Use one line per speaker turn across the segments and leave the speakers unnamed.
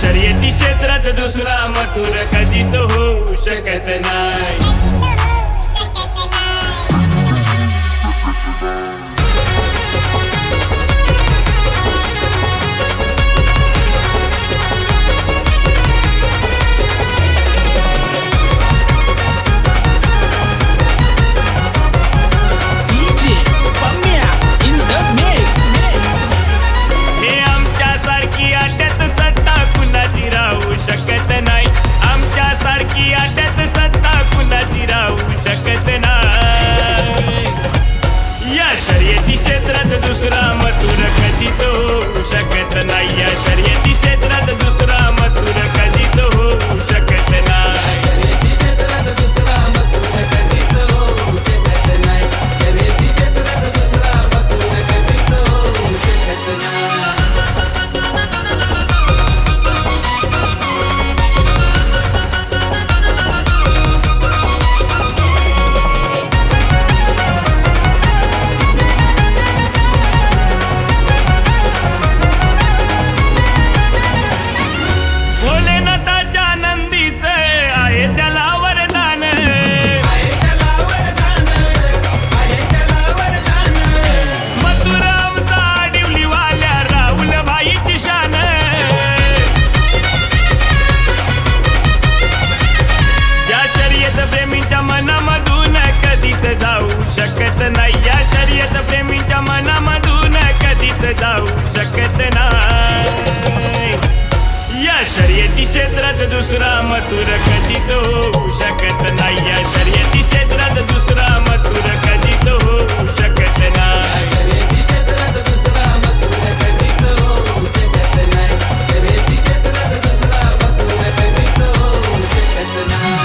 शर्यती क्षेत्रात दुसरा मथुर कधीच होऊ शकत नाही। शर्यती क्षेत्रात दुसरा मथुर कधीच होऊ शकत नाही। या शर्यती क्षेत्रात दुसरा मथुर कधीच होऊ शकत नाही। शर्यती क्षेत्रात दुसरा मथुर कधीच होऊ शकत नाही। शर्यती क्षेत्रात दुसरा मथुर कधीच होऊ शकत नाही। शकत नाही। या शर्यत प्रेमीच्या मनामधून कधीच जाऊ शकत नाही। या शर्यती क्षेत्रात दुसरा मथुर कधीच होऊ शकत नाही। या शर्यती क्षेत्रात दुसरा मथुर कधीच होऊ शकत नाही। शर्यती क्षेत्रात दुसरा मथुर कधीच होऊ शकत नाही। शर्यती क्षेत्रात दुसरा मथुर कधीच होऊ शकत नाही।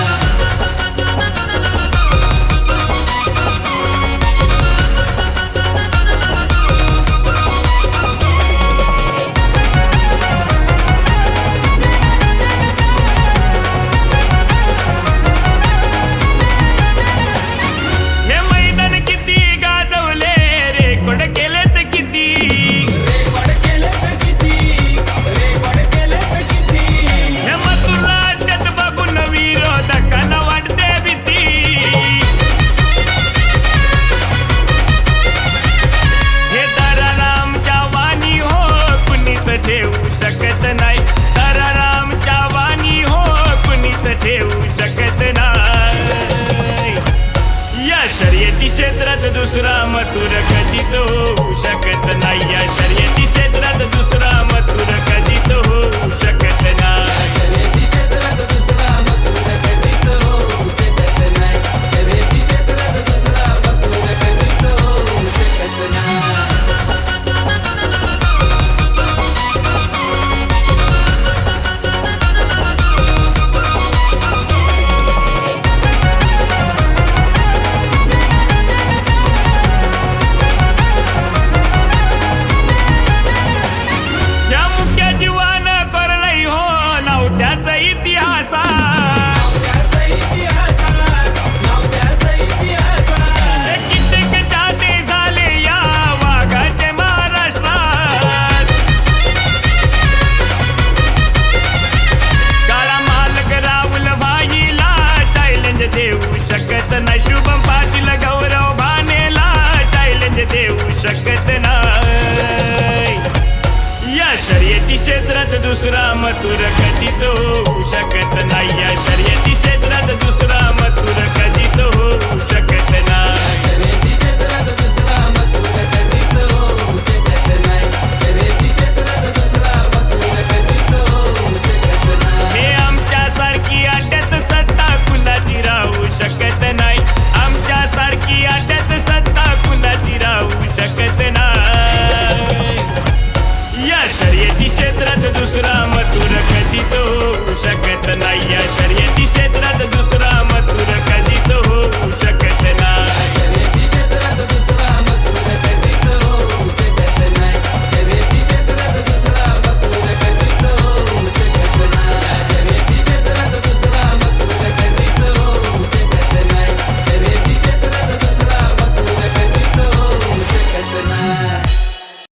शर्यती क्षेत्रात दुसरा मथुर कधीच होऊ शकत नाही। या शर्यती क्षेत्रात दुसरा मथुर कधीच होऊ शकत नाही। शर्यती क्षेत्रात दुसरा मथुर कधीच होऊ शकत नाही। शर्यती क्षेत्रात दुसरा मथुर कधीच होऊ शकत नाही। शुभम पाटील गौरव भानेला चॅलेंज देऊ शकत नाही। या शर्यती क्षेत्रात दुसरा मथुर कधीच होऊ शकत नाही। या शर्यती क्षेत्रात दुसरा